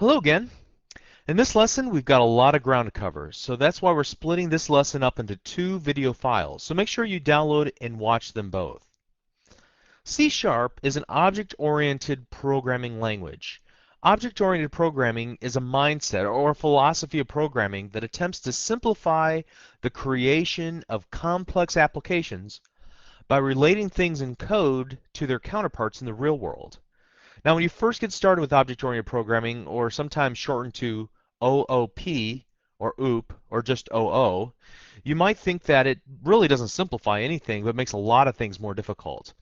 Hello again. In this lesson, we've got a lot of ground to cover, so that's why we're splitting this lesson up into two video files. So make sure you download and watch them both. C# is an object-oriented programming language. Object-oriented programming is a mindset or a philosophy of programming that attempts to simplify the creation of complex applications by relating things in code to their counterparts in the real world. Now, when you first get started with object-oriented programming, or sometimes shortened to OOP, or OOP, or just OO, you might think that it really doesn't simplify anything, but makes a lot of things more difficult.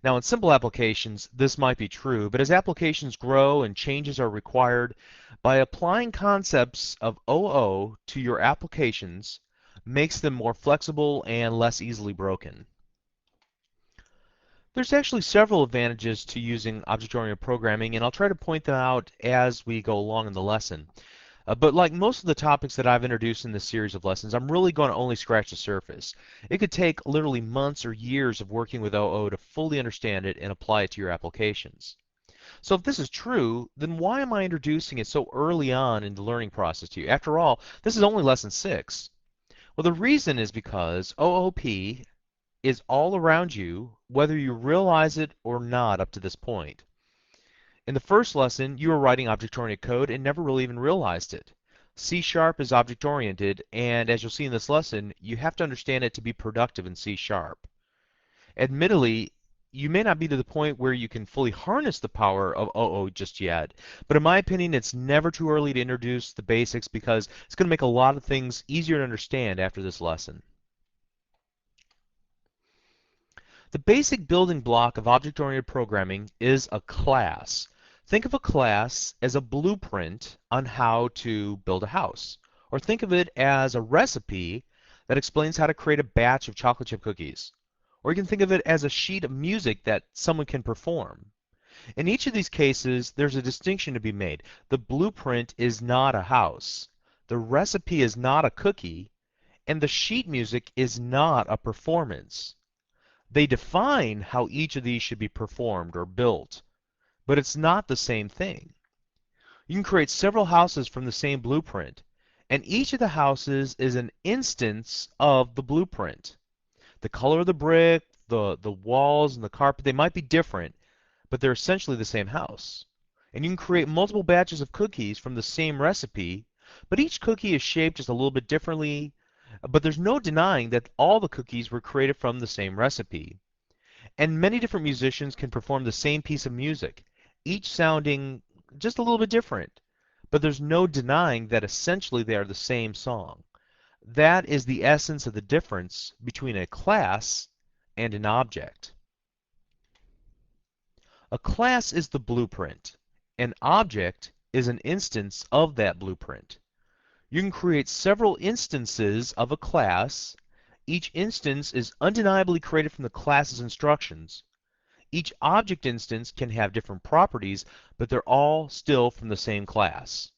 Now, in simple applications, this might be true, but as applications grow and changes are required, by applying concepts of OO to your applications makes them more flexible and less easily broken. There's actually several advantages to using object-oriented programming, and I'll try to point them out as we go along in the lesson. But like most of the topics that I've introduced in this series of lessons, I'm really going to only scratch the surface. It could take literally months or years of working with OO to fully understand it and apply it to your applications. So if this is true, then why am I introducing it so early on in the learning process to you? After all, this is only lesson 6. Well, the reason is because OOP is all around you, whether you realize it or not up to this point. In the first lesson, you were writing object-oriented code and never really even realized it. C# is object-oriented, and as you'll see in this lesson, you have to understand it to be productive in C#. Admittedly, you may not be to the point where you can fully harness the power of OO just yet, but in my opinion, it's never too early to introduce the basics because it's going to make a lot of things easier to understand after this lesson. The basic building block of object-oriented programming is a class. Think of a class as a blueprint on how to build a house. Or think of it as a recipe that explains how to create a batch of chocolate chip cookies. Or you can think of it as a sheet of music that someone can perform. In each of these cases, there's a distinction to be made. The blueprint is not a house. The recipe is not a cookie. And the sheet music is not a performance. They define how each of these should be performed or built, but it's not the same thing. You can create several houses from the same blueprint, and each of the houses is an instance of the blueprint. The color of the brick, the walls, and the carpet, they might be different, but they're essentially the same house. And you can create multiple batches of cookies from the same recipe, but each cookie is shaped just a little bit differently, but there's no denying that all the cookies were created from the same recipe. And many different musicians can perform the same piece of music, each sounding just a little bit different, but there's no denying that essentially they are the same song. That is the essence of the difference between a class and an object. A class is the blueprint. An object is an instance of that blueprint. You can create several instances of a class. Each instance is undeniably created from the class's instructions. Each object instance can have different properties, but they're all still from the same class.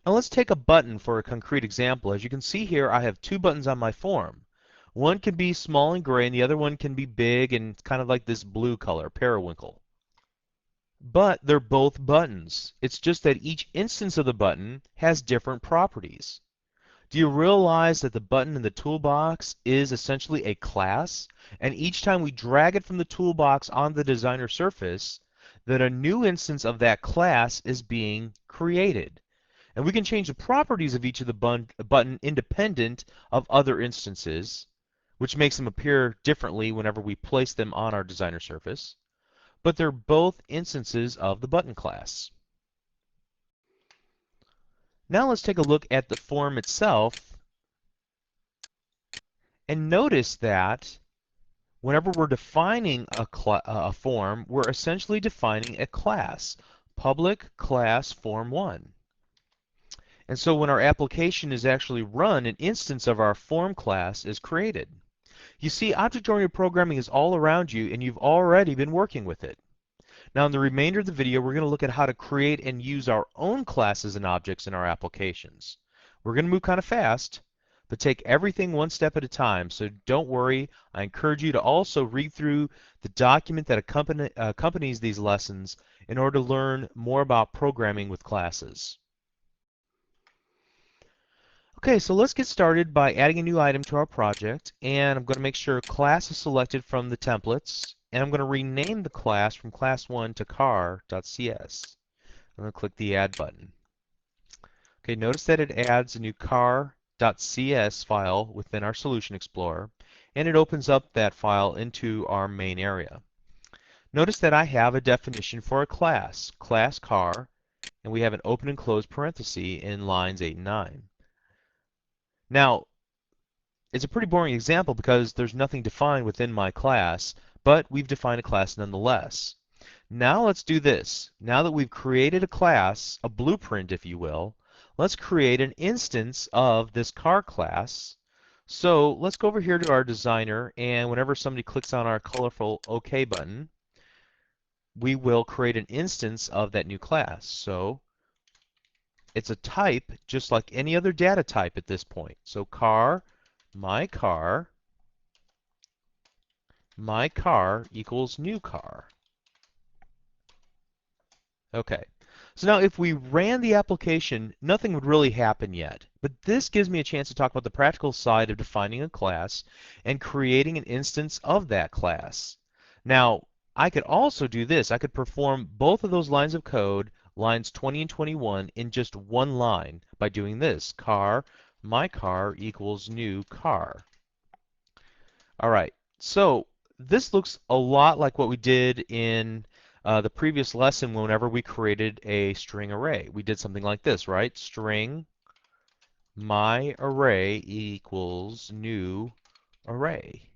Now let's take a button for a concrete example. As you can see here, I have two buttons on my form. One can be small and gray, and the other one can be big and kind of like this blue color, periwinkle. But they're both buttons. It's just that each instance of the button has different properties. Do you realize that the button in the toolbox is essentially a class? And each time we drag it from the toolbox on the designer surface, that a new instance of that class is being created. And we can change the properties of each of the button independent of other instances, which makes them appear differently whenever we place them on our designer surface. But they're both instances of the button class. Now let's take a look at the form itself and notice that whenever we're defining a form, we're essentially defining a class, public class form1. And so when our application is actually run, an instance of our form class is created. You see, object-oriented programming is all around you, and you've already been working with it. Now in the remainder of the video, we're going to look at how to create and use our own classes and objects in our applications. We're going to move kind of fast, but take everything one step at a time. So don't worry. I encourage you to also read through the document that accompanies these lessons in order to learn more about programming with classes. Okay, so let's get started by adding a new item to our project, and I'm going to make sure class is selected from the templates, and I'm going to rename the class from class1 to car.cs. I'm going to click the add button. Okay, notice that it adds a new car.cs file within our Solution Explorer, and it opens up that file into our main area. Notice that I have a definition for a class, class car, and we have an open and closed parenthesis in lines 8 and 9. Now, it's a pretty boring example because there's nothing defined within my class, but we've defined a class nonetheless. Now let's do this. Now that we've created a class, a blueprint if you will, let's create an instance of this car class. So let's go over here to our designer, and whenever somebody clicks on our colorful OK button, we will create an instance of that new class. So it's a type just like any other data type at this point. So car, my car equals new car. Okay. So now if we ran the application, nothing would really happen yet. But this gives me a chance to talk about the practical side of defining a class and creating an instance of that class. Now, I could also do this. I could perform both of those lines of code, lines 20 and 21, in just one line by doing this. Car, my car equals new car. All right. So this looks a lot like what we did in the previous lesson whenever we created a string array. We did something like this, right? String my array equals new array.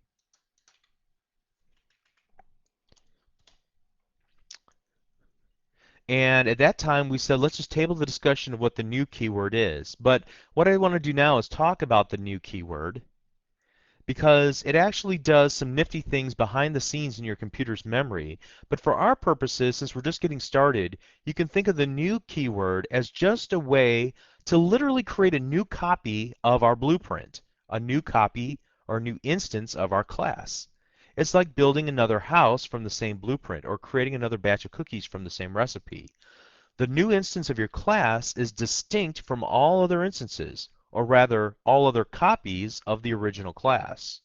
And at that time, we said, let's just table the discussion of what the new keyword is. But what I want to do now is talk about the new keyword, because it actually does some nifty things behind the scenes in your computer's memory. But for our purposes, since we're just getting started, you can think of the new keyword as just a way to literally create a new copy of our blueprint, a new copy or a new instance of our class. It's like building another house from the same blueprint or creating another batch of cookies from the same recipe. The new instance of your class is distinct from all other instances, or rather, all other copies of the original class.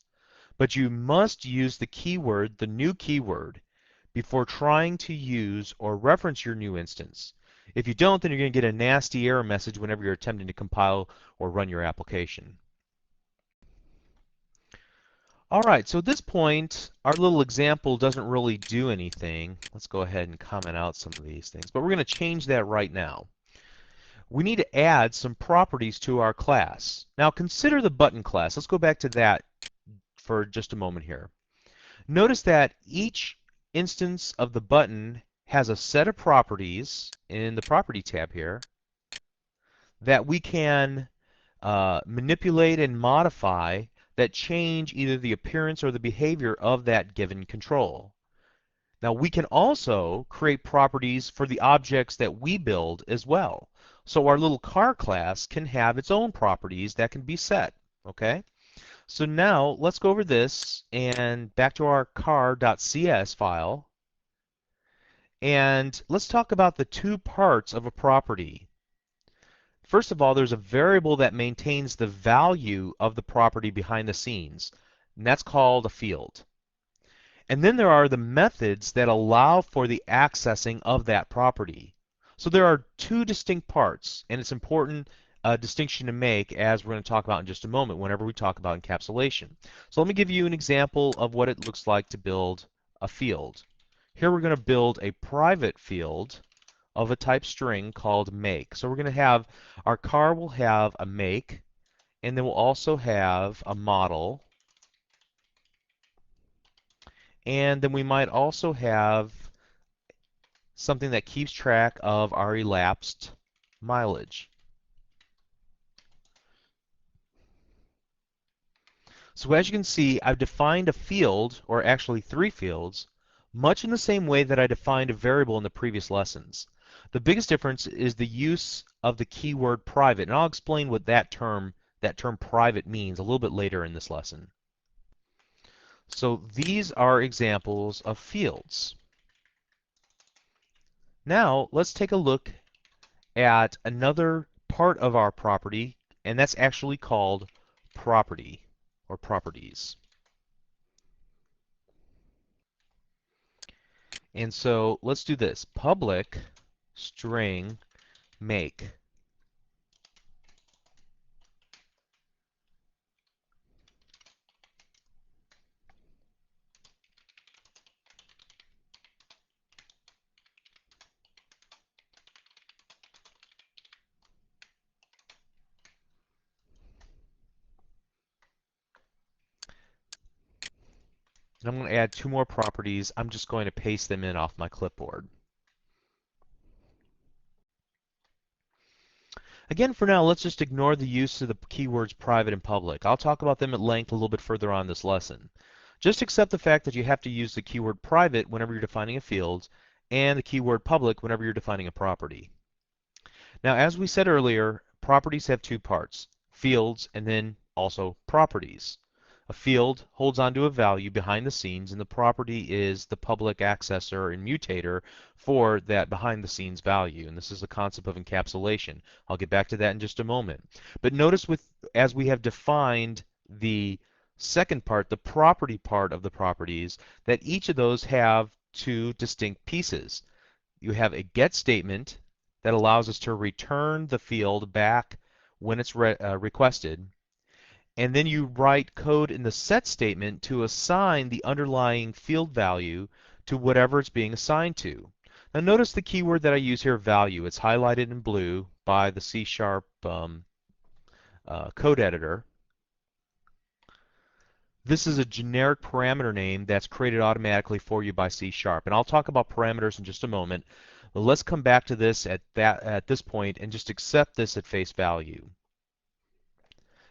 But you must use the keyword, the new keyword, before trying to use or reference your new instance. If you don't, then you're going to get a nasty error message whenever you're attempting to compile or run your application. All right, so at this point, our little example doesn't really do anything. Let's go ahead and comment out some of these things, but we're going to change that right now. We need to add some properties to our class. Now consider the button class. Let's go back to that for just a moment here. Notice that each instance of the button has a set of properties in the property tab here that we can manipulate and modify that change either the appearance or the behavior of that given control. Now we can also create properties for the objects that we build as well. So our little car class can have its own properties that can be set, okay? So now let's go over this and back to our car.cs file. And let's talk about the two parts of a property. First of all, there's a variable that maintains the value of the property behind the scenes, and that's called a field. And then there are the methods that allow for the accessing of that property. So there are two distinct parts, and it's important distinction to make as we're going to talk about in just a moment whenever we talk about encapsulation. So let me give you an example of what it looks like to build a field. Here we're going to build a private field of a type string called make. So we're going to have, our car will have a make, and then we'll also have a model, and then we might also have something that keeps track of our elapsed mileage. So as you can see, I've defined a field, or actually three fields, much in the same way that I defined a variable in the previous lessons. The biggest difference is the use of the keyword private, and I'll explain what that term that term private means a little bit later in this lesson. So these are examples of fields. Now let's take a look at another part of our property, and that's actually called property or properties. And so let's do this. Public string make. And I'm going to add two more properties. I'm just going to paste them in off my clipboard. Again, for now, let's just ignore the use of the keywords private and public. I'll talk about them at length a little bit further on this lesson. Just accept the fact that you have to use the keyword private whenever you're defining a field and the keyword public whenever you're defining a property. Now, as we said earlier, properties have two parts, fields and then also properties. A field holds onto a value behind the scenes, and the property is the public accessor and mutator for that behind the scenes value. And this is the concept of encapsulation. I'll get back to that in just a moment. But notice as we have defined the second part, the property part of the properties, that each of those have two distinct pieces. You have a get statement that allows us to return the field back when it's requested. And then you write code in the set statement to assign the underlying field value to whatever it's being assigned to. Now notice the keyword that I use here, value. It's highlighted in blue by the CSharp code editor. This is a generic parameter name that's created automatically for you by CSharp. And I'll talk about parameters in just a moment. But let's come back to this at this point and just accept this at face value.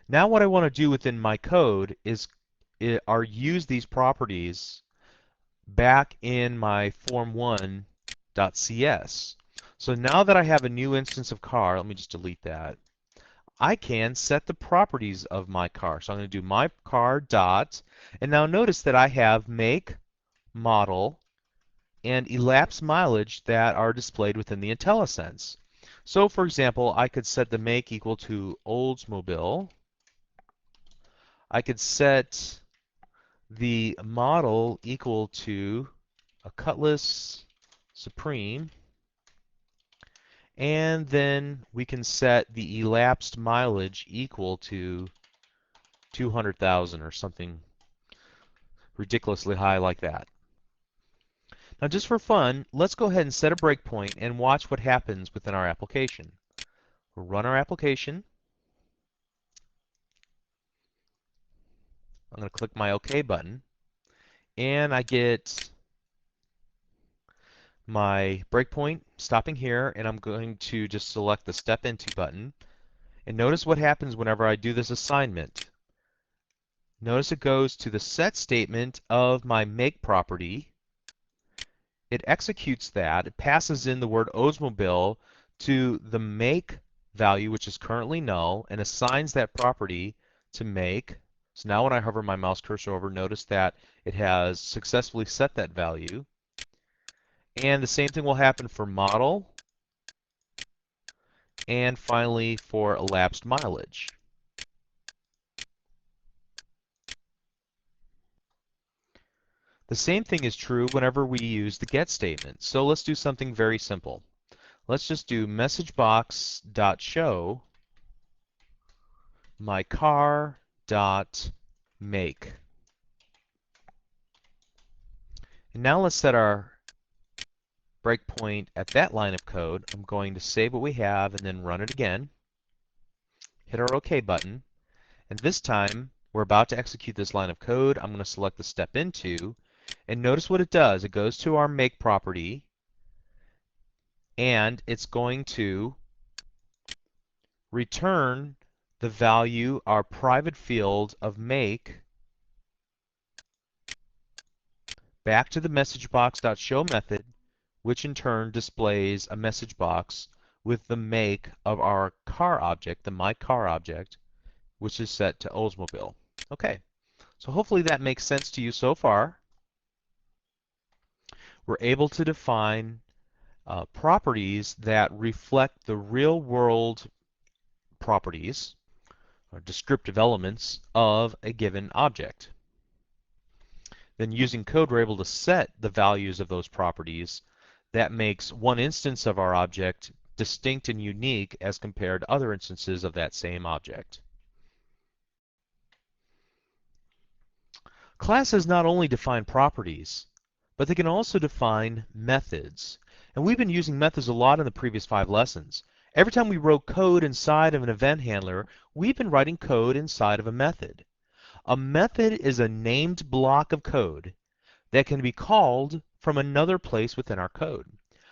Now what I want to do within my code is use these properties back in my form1.cs. So now that I have a new instance of car, let me just delete that. I can set the properties of my car. So I'm going to do my car dot, and now notice that I have make, model, and elapsed mileage that are displayed within the IntelliSense. So for example, I could set the make equal to Oldsmobile. I could set the model equal to a Cutlass Supreme, and then we can set the elapsed mileage equal to 200,000 or something ridiculously high like that. Now just for fun, let's go ahead and set a breakpoint and watch what happens within our application. We'll run our application. I'm going to click my OK button, and I get my breakpoint stopping here, and I'm going to just select the Step Into button. And notice what happens whenever I do this assignment. Notice it goes to the set statement of my make property. It executes that. It passes in the word Oldsmobile to the make value, which is currently null, and assigns that property to make. So now when I hover my mouse cursor over, notice that it has successfully set that value. And the same thing will happen for model, and finally for elapsed mileage. The same thing is true whenever we use the get statement. So let's do something very simple. Let's just do messagebox.show my car.make. And now let's set our breakpoint at that line of code. I'm going to save what we have and then run it again. Hit our OK button. And this time, we're about to execute this line of code. I'm going to select the Step Into. And notice what it does. It goes to our make property, and it's going to return the value, our private field of make, back to the messagebox.show method, which in turn displays a message box with the make of our car object, the my car object, which is set to Oldsmobile. Okay, so hopefully that makes sense to you so far. We're able to define properties that reflect the real world properties or descriptive elements of a given object. Then using code, we're able to set the values of those properties that makes one instance of our object distinct and unique as compared to other instances of that same object. Classes not only define properties, but they can also define methods. And we've been using methods a lot in the previous 5 lessons. Every time we wrote code inside of an event handler, we've been writing code inside of a method. A method is a named block of code that can be called from another place within our code.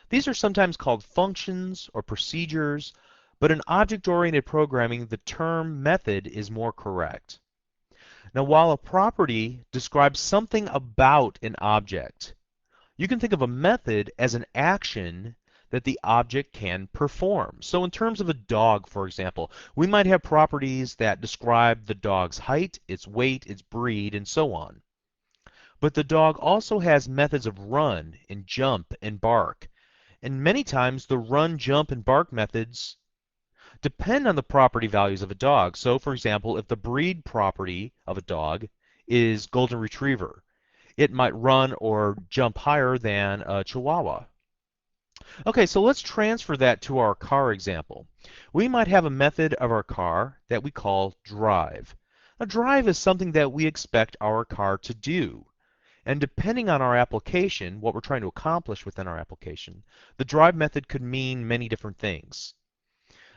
These are sometimes called functions or procedures, but in object-oriented programming, the term method is more correct. Now, while a property describes something about an object, you can think of a method as an action that the object can perform. So in terms of a dog, for example, we might have properties that describe the dog's height, its weight, its breed, and so on. But the dog also has methods of run and jump and bark. And many times the run, jump, and bark methods depend on the property values of a dog. So for example, if the breed property of a dog is golden retriever, it might run or jump higher than a Chihuahua. Okay, so let's transfer that to our car example. We might have a method of our car that we call drive. A drive is something that we expect our car to do. And depending on our application, what we're trying to accomplish within our application, the drive method could mean many different things.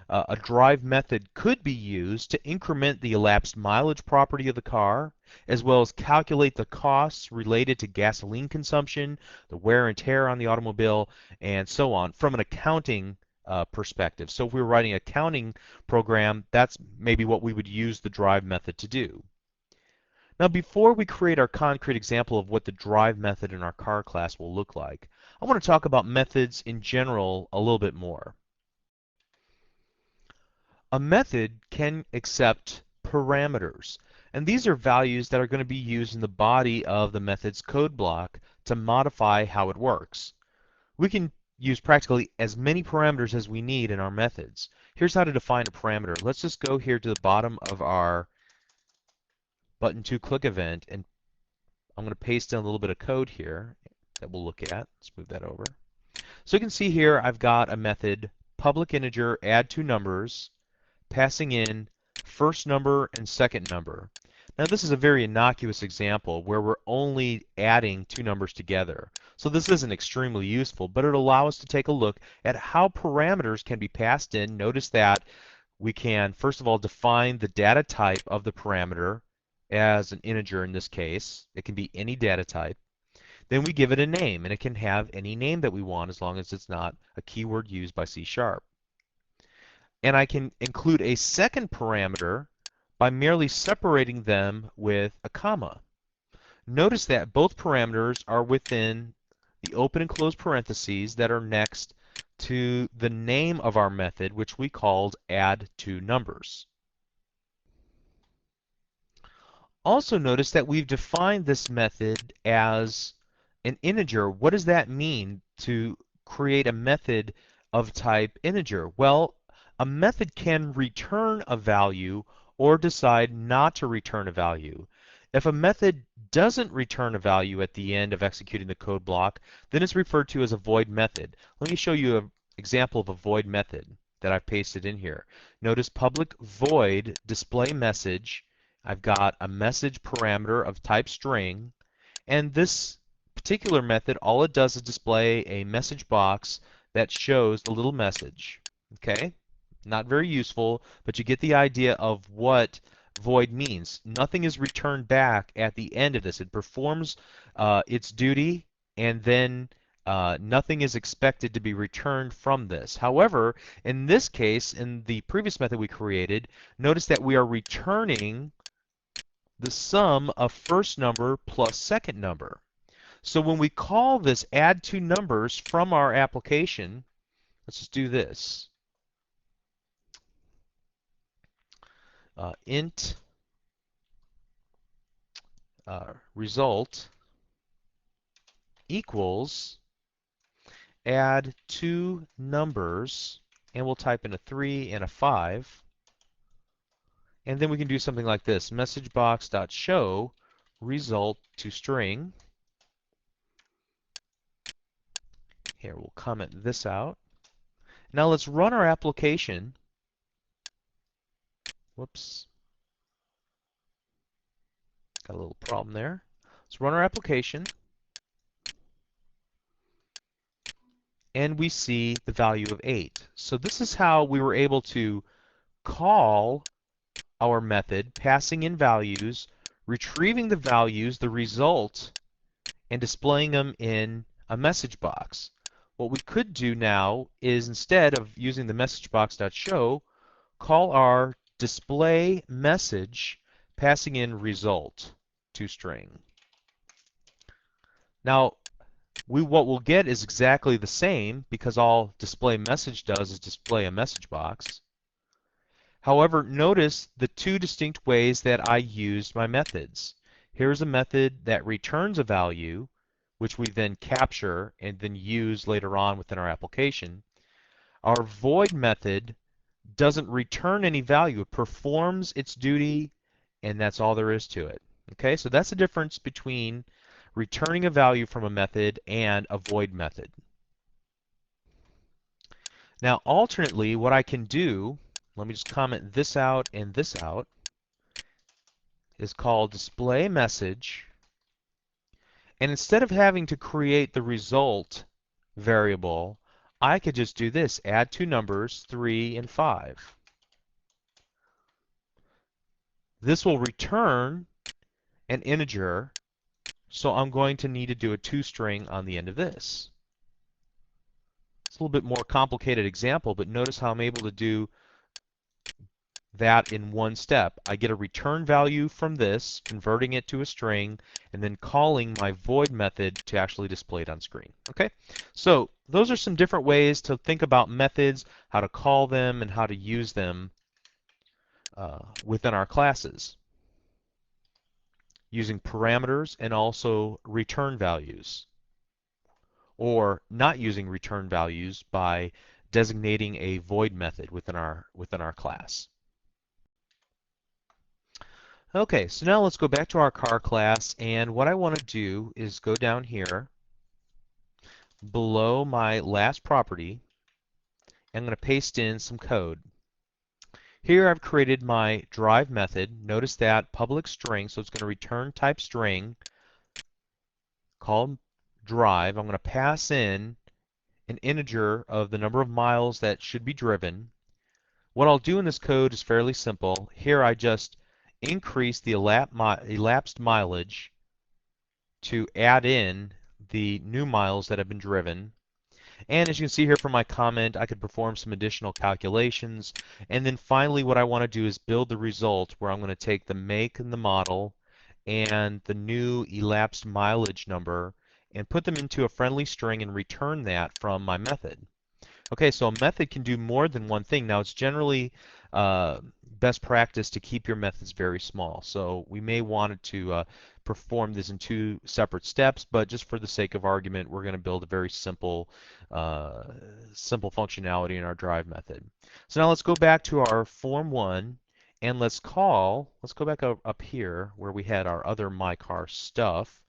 A drive method could be used to increment the elapsed mileage property of the car, as well as calculate the costs related to gasoline consumption, the wear and tear on the automobile, and so on from an accounting perspective. So if we were writing an accounting program, that's maybe what we would use the drive method to do. Now, before we create our concrete example of what the drive method in our car class will look like, I want to talk about methods in general a little bit more. A method can accept parameters, and these are values that are going to be used in the body of the method's code block to modify how it works. We can use practically as many parameters as we need in our methods. Here's how to define a parameter. Let's just go here to the bottom of our button to click event, and I'm going to paste in a little bit of code here that we'll look at. Let's move that over. So you can see here I've got a method, public integer add two numbers, passing in first number and second number. Now this is a very innocuous example where we're only adding two numbers together. So this isn't extremely useful, but it'll allow us to take a look at how parameters can be passed in. Notice that we can, first of all, define the data type of the parameter as an integer in this case. It can be any data type. Then we give it a name, and it can have any name that we want as long as it's not a keyword used by C#. And I can include a second parameter by merely separating them with a comma. Notice that both parameters are within the open and closed parentheses that are next to the name of our method, which we called add two numbers. Also notice that we've defined this method as an integer. What does that mean to create a method of type integer? Well, a method can return a value or decide not to return a value. If a method doesn't return a value at the end of executing the code block, then it's referred to as a void method. Let me show you an example of a void method that I've pasted in here. Notice public void display message. I've got a message parameter of type string, and this particular method, all it does is display a message box that shows the little message. Okay? Not very useful, but you get the idea of what void means. Nothing is returned back at the end of this. It performs its duty, and then nothing is expected to be returned from this. However, in this case, in the previous method we created, notice that we are returning the sum of first number plus second number. So when we call this add two numbers from our application, let's just do this. int result equals add two numbers, and we'll type in a 3 and a 5. And then we can do something like this, messagebox.show result to string. Here, we'll comment this out. Now let's run our application. Whoops, got a little problem there. Let's run our application, and we see the value of 8. So this is how we were able to call our method, passing in values, retrieving the values, the result, and displaying them in a message box. What we could do now is, instead of using the messagebox.show, call our display message, passing in result to string. Now, what we'll get is exactly the same, because all display message does is display a message box. However, notice the two distinct ways that I used my methods. Here's a method that returns a value, which we then capture and then use later on within our application. Our void method doesn't return any value. It performs its duty, and that's all there is to it. Okay, so that's the difference between returning a value from a method and a void method. Now, alternately, what I can do, let me just comment this out and this out, is called display message. And instead of having to create the result variable, I could just do this, add two numbers, 3 and 5. This will return an integer, so I'm going to need to do a toString on the end of this. It's a little bit more complicated example, but notice how I'm able to do that in one step. I get a return value from this, converting it to a string, and then calling my void method to actually display it on screen. Okay, so those are some different ways to think about methods, how to call them, and how to use them within our classes, using parameters and also return values, or not using return values by designating a void method within our class. Okay, so now let's go back to our car class, and what I want to do is go down here below my last property. I'm going to paste in some code. Here I've created my drive method. Notice that public string, so it's going to return type string called drive. I'm going to pass in an integer of the number of miles that should be driven. What I'll do in this code is fairly simple. Here I just increase the elapsed mileage to add in the new miles that have been driven. And as you can see here from my comment, I could perform some additional calculations. And then finally, what I want to do is build the result, where I'm going to take the make and the model and the new elapsed mileage number and put them into a friendly string and return that from my method. Okay, so a method can do more than one thing. Now, it's generally best practice to keep your methods very small. So we may want to perform this in two separate steps, but just for the sake of argument, we're going to build a very simple functionality in our drive method. So now let's go back to our form 1, and let's go back up here where we had our other mycar stuff,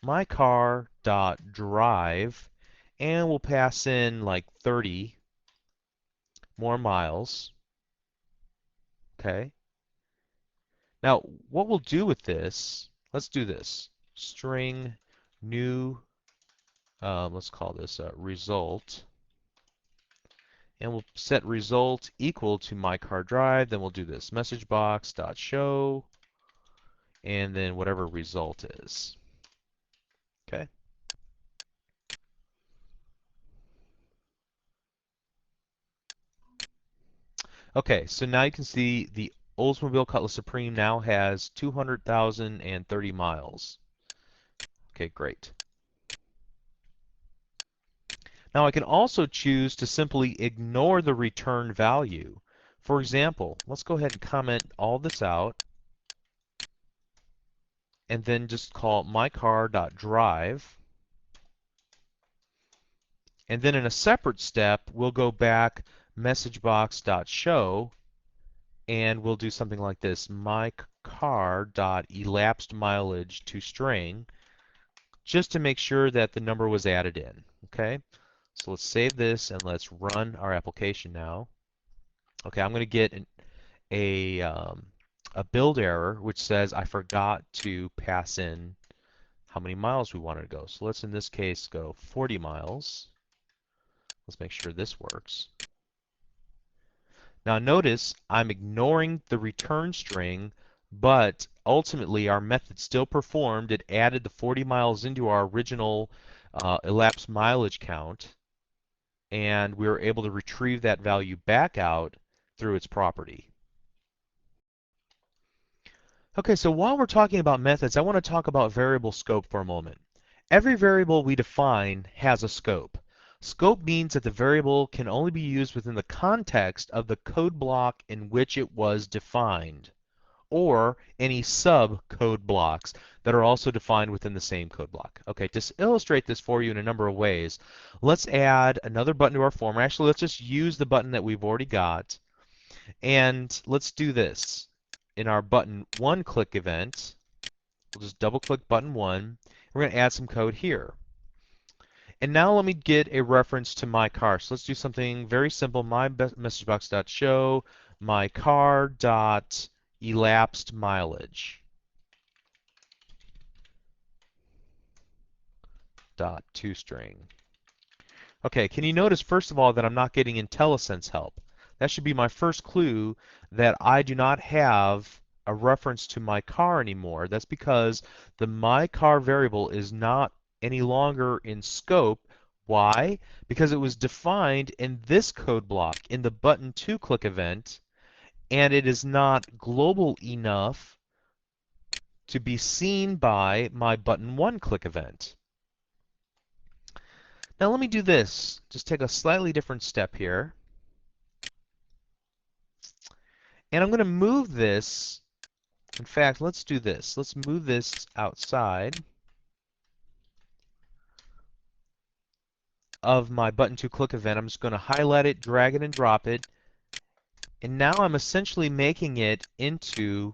mycar.drive, and we'll pass in like 30 more miles. Okay. Now, what we'll do with this, let's do this. String new, let's call this result. And we'll set result equal to mycar.drive. Then we'll do this messagebox.show, and then whatever result is. Okay. Okay, so now you can see the Oldsmobile Cutlass Supreme now has 200,030 miles. Okay, great. Now I can also choose to simply ignore the return value. For example, let's go ahead and comment all this out and then just call mycar.drive. And then in a separate step, we'll go back messagebox.show and we'll do something like this, mycar.elapsed mileage to string, just to make sure that the number was added in. Okay, so let's save this and let's run our application now. Okay, I'm going to get a build error which says I forgot to pass in how many miles we wanted to go. So let's in this case go 40 miles. Let's make sure this works. Now notice I'm ignoring the return string, but ultimately our method still performed. It added the 40 miles into our original elapsed mileage count, and we were able to retrieve that value back out through its property. Okay, so while we're talking about methods, I want to talk about variable scope for a moment. Every variable we define has a scope. Scope means that the variable can only be used within the context of the code block in which it was defined, or any sub-code blocks that are also defined within the same code block. Okay, to illustrate this for you in a number of ways, let's add another button to our form. Actually, let's just use the button that we've already got, and let's do this. In our button one click event, we'll just double click button one. We're going to add some code here. And now let me get a reference to my car. So let's do something very simple. My messagebox.show my car dot elapsed mileage dot toString. Okay, can you notice first of all that I'm not getting IntelliSense help? That should be my first clue that I do not have a reference to my car anymore. That's because the my car variable is not any longer in scope. Why? Because it was defined in this code block in the button two click event, and it is not global enough to be seen by my button one click event. Now let me do this. Just take a slightly different step here. And I'm going to move this. In fact, let's do this. Let's move this outside of my button to click event. I'm just going to highlight it, drag it, and drop it. And now I'm essentially making it into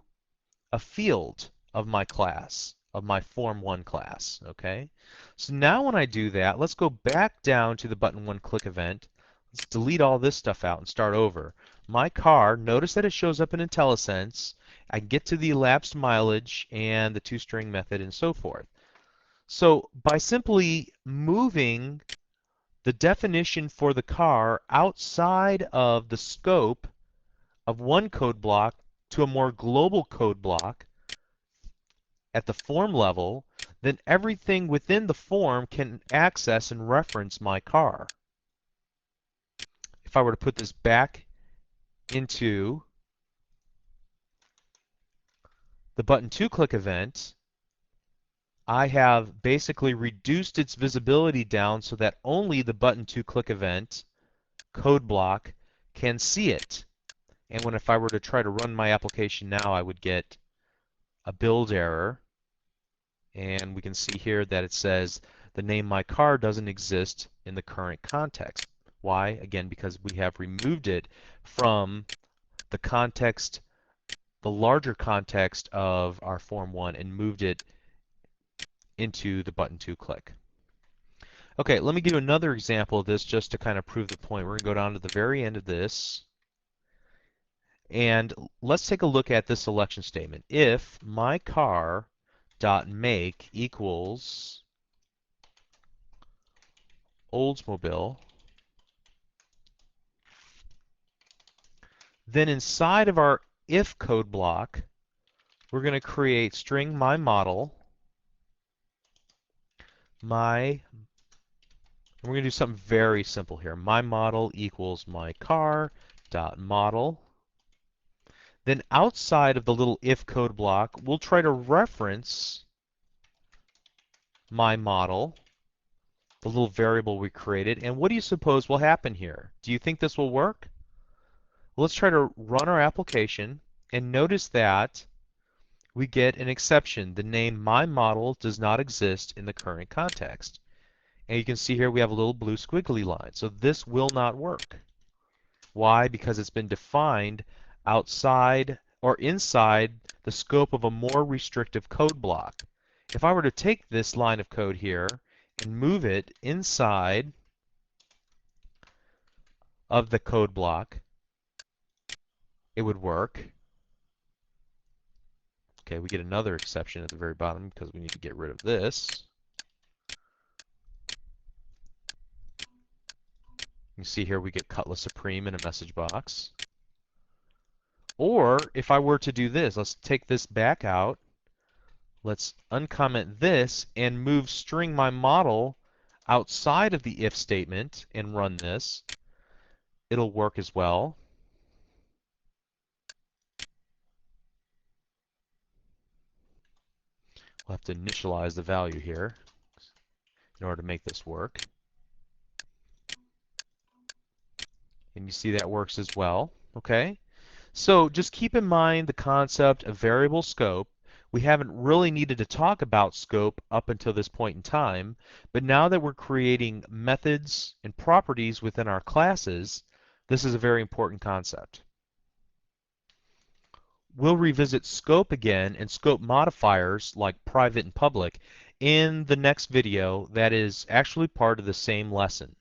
a field of my class, of my Form 1 class. Okay? So now when I do that, let's go back down to the button one click event. Let's delete all this stuff out and start over. My car, notice that it shows up in IntelliSense. I get to the elapsed mileage and the toString method and so forth. So by simply moving the definition for the car outside of the scope of one code block to a more global code block at the form level, then everything within the form can access and reference my car. If I were to put this back into the button two click event, I have basically reduced its visibility down so that only the button two click event code block can see it. And if I were to try to run my application now, I would get a build error. And we can see here that it says the name my car doesn't exist in the current context. Why? Again, because we have removed it from the context, the larger context of our Form 1 and moved it into the button 2 click. Okay, let me give you another example of this just to kind of prove the point. We're going to go down to the very end of this. And let's take a look at this selection statement. If my car dot make equals Oldsmobile, then inside of our if code block, we're going to create string my model, and we're going to do something very simple here. My model equals my car dot model. Then outside of the little if code block, we'll try to reference my model, the little variable we created. And what do you suppose will happen here? Do you think this will work? Let's try to run our application and notice that we get an exception. The name My Model does not exist in the current context. And you can see here we have a little blue squiggly line. So this will not work. Why? Because it's been defined outside or inside the scope of a more restrictive code block. If I were to take this line of code here and move it inside of the code block, it would work. Okay, we get another exception at the very bottom because we need to get rid of this. You see here we get Cutlass Supreme in a message box. Or if I were to do this, let's take this back out. Let's uncomment this and move string my model outside of the if statement and run this. It'll work as well. We'll have to initialize the value here in order to make this work. And you see that works as well. Okay? So just keep in mind the concept of variable scope. We haven't really needed to talk about scope up until this point in time, but now that we're creating methods and properties within our classes, this is a very important concept. We'll revisit scope again and scope modifiers like private and public in the next video that is actually part of the same lesson.